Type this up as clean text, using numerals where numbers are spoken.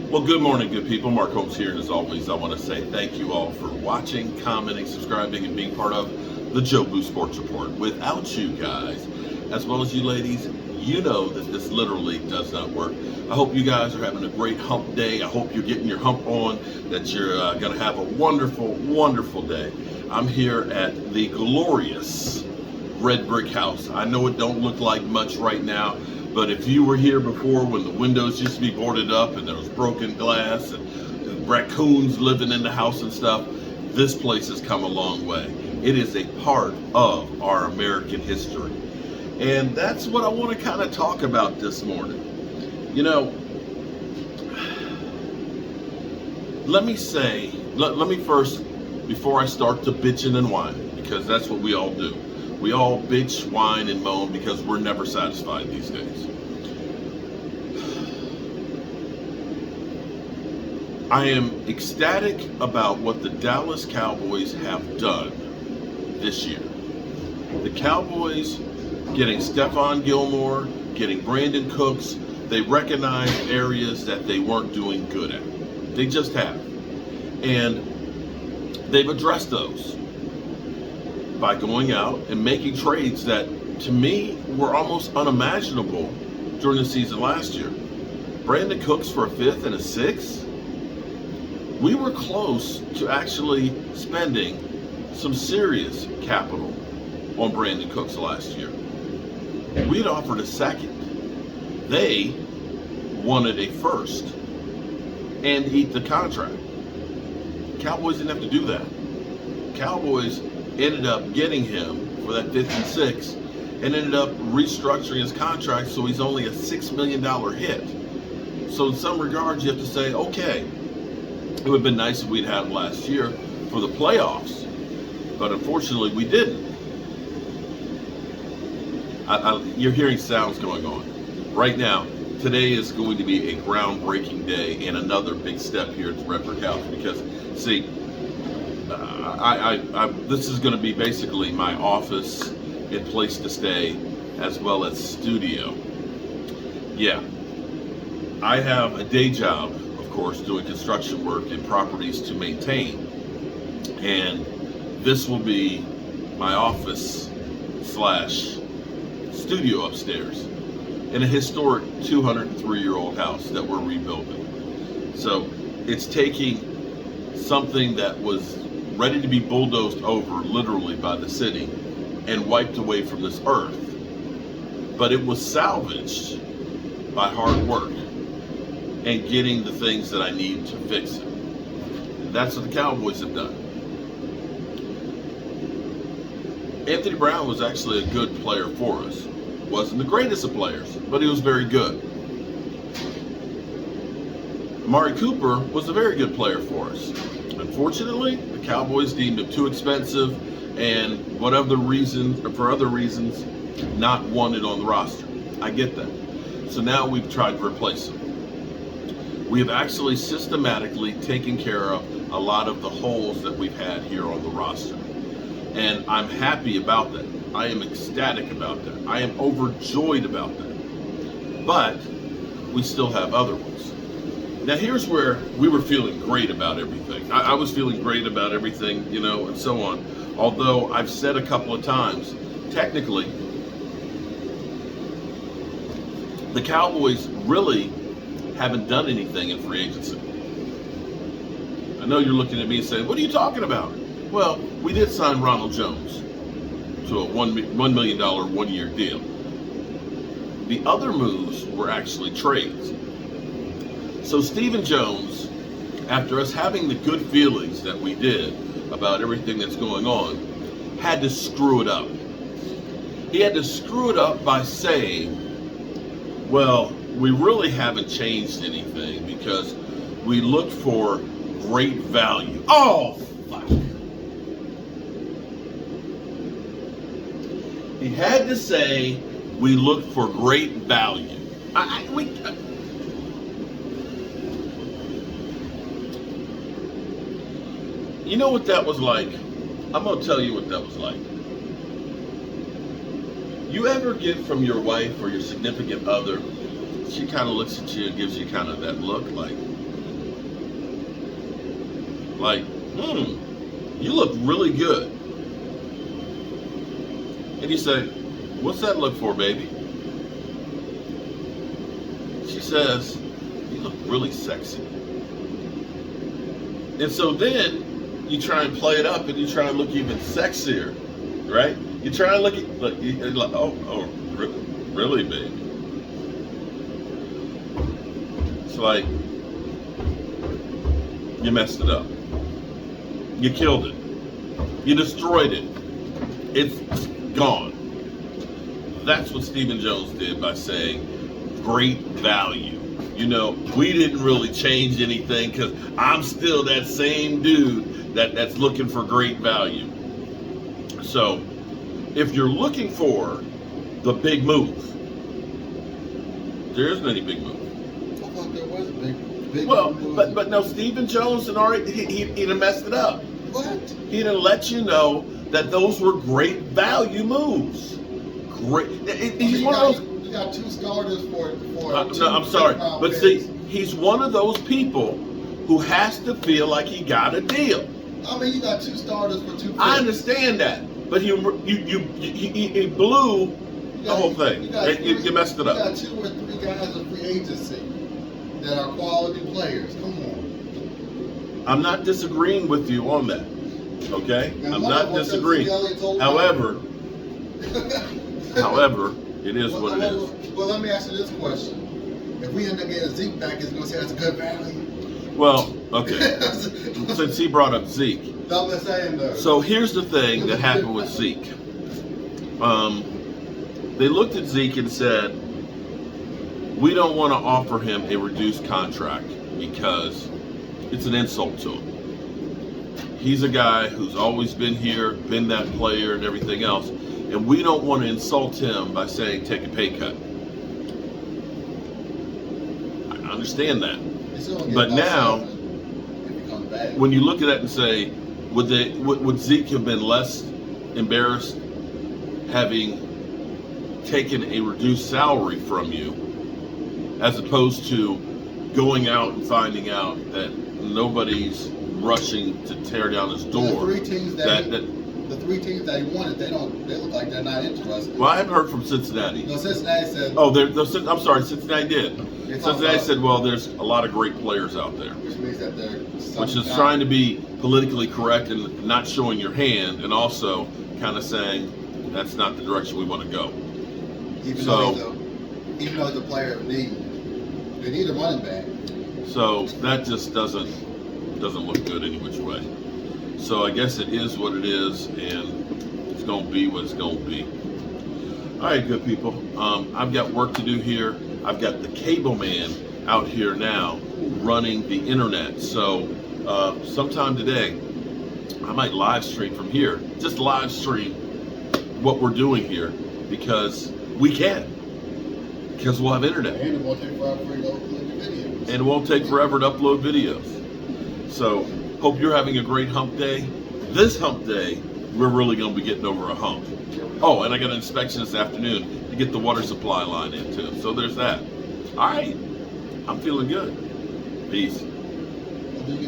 Well, good morning, good people. Mark Holmes here, and as always, I want to say thank you all for watching, commenting, subscribing, and being part of the Joe Boo Sports Report. Without you guys, as well as you ladies, you know that this literally does not work. I hope you guys are having a great hump day. I hope you're getting your hump on, that you're going to have a wonderful, wonderful day. I'm here at the glorious red brick house. I know it don't look like much right now, but if you were here before when the windows used to be boarded up and there was broken glass and raccoons living in the house and stuff, this place has come a long way. It is a part of our American history. And that's what I want to kind of talk about this morning. You know, let me first, before I start to bitching and whining, because that's what we all do. We all bitch, whine, and moan because we're never satisfied these days. I am ecstatic about what the Dallas Cowboys have done this year. The Cowboys getting Stephon Gilmore, getting Brandon Cooks, they recognized areas that they weren't doing good at. They just have. And they've addressed those by going out and making trades that, to me, were almost unimaginable during the season last year. Brandon Cooks for a fifth and a sixth. We were close to actually spending some serious capital on Brandon Cooks last year. We'd offered a second. They wanted a first and eat the contract. Cowboys didn't have to do that. Cowboys ended up getting him for that fifth and sixth and ended up restructuring his contract so he's only a $6 million hit. So in some regards, you have to say, okay, it would have been nice if we'd had him last year for the playoffs, but unfortunately we didn't. You're hearing sounds going on. Right now, today is going to be a groundbreaking day and another big step here at the Red Brick House because, see, this is going to be basically my office and place to stay as well as studio. Yeah, I have a day job, of course, doing construction work and properties to maintain, and this will be my office slash studio upstairs in a historic 203-year-old house that we're rebuilding. So it's taking something that was ready to be bulldozed over literally by the city and wiped away from this earth, but it was salvaged by hard work and getting the things that I need to fix it. And that's what the Cowboys have done. Anthony Brown was actually a good player for us. Wasn't the greatest of players, but he was very good. Amari Cooper was a very good player for us. Unfortunately, the Cowboys deemed him too expensive and for other reasons, not wanted on the roster. I get that. So now we've tried to replace him. We have actually systematically taken care of a lot of the holes that we've had here on the roster. And I'm happy about that. I am ecstatic about that. I am overjoyed about that. But we still have other ones. Now here's where we were feeling great about everything. I was feeling great about everything, you know, and so on. Although I've said a couple of times, technically, the Cowboys really haven't done anything in free agency. I know you're looking at me and saying, what are you talking about? Well, we did sign Ronald Jones to a $1 million one-year deal. The other moves were actually trades. So Stephen Jones, after us having the good feelings that we did about everything that's going on, had to screw it up. He had to screw it up by saying, well, we really haven't changed anything because we looked for great value. Oh, fuck. He had to say we looked for great value. You know what that was like? I'm going to tell you what that was like. You ever get from your wife or your significant other, she kind of looks at you and gives you kind of that look like, like, you look really good. And you say, what's that look for, baby? She says, you look really sexy. And so then you try and play it up and you try and look even sexier, right? You try and look, you're like, oh, really, baby? It's like, you messed it up. You killed it. You destroyed it. It's gone. That's what Stephen Jones did by saying, great value. You know, we didn't really change anything because I'm still that same dude that's looking for great value. So, if you're looking for the big move, there isn't any big move. I thought there was a big move. But no, Stephen Jones had already he'd have messed it up. What? He'd have let you know that those were great value moves. Great. He's one of those. You got 2 starters for no, I'm sorry, but see, he's one of those people who has to feel like he got a deal. I mean, you got 2 starters for 2 picks. I understand that, but he blew the whole thing. You messed it up. You got 2 or 3 guys in free agency that are quality players. Come on. I'm not disagreeing with you on that. Okay, I'm not disagreeing. However, it is what it is. Well, let me ask you this question. If we end up getting Zeke back, is it going to say that's a good value? Well, okay. Since he brought up Zeke. I'm just saying though. So here's the thing that happened with Zeke. They looked at Zeke and said, we don't want to offer him a reduced contract because it's an insult to him. He's a guy who's always been here, been that player and everything else. And we don't want to insult him by saying take a pay cut. I understand that. But now, when you look at it and say, would Zeke have been less embarrassed having taken a reduced salary from you as opposed to going out and finding out that nobody's rushing to tear down his door? The 3 teams the 3 teams that he wanted, they look like they're not interested. Well, I haven't heard from Cincinnati. No, Cincinnati said. Oh, I'm sorry, Cincinnati did. Cincinnati said, well, there's a lot of great players out there. Which means that which is trying to be politically correct and not showing your hand, and also kind of saying that's not the direction we want to go. Even though he's a player of need, they need a running back. So that just doesn't look good any which way. So I guess it is what it is, and it's going to be what it's going to be. All right, good people. I've got work to do here. I've got the cable man out here now running the internet. So sometime today, I might live stream from here. Just live stream what we're doing here because we can. Because we'll have internet. And it won't take forever to upload videos. And it won't take forever to upload videos. So hope you're having a great hump day. This hump day, we're really going to be getting over a hump. Oh, and I got an inspection this afternoon to get the water supply line in too. So there's that. All right. I'm feeling good. Peace.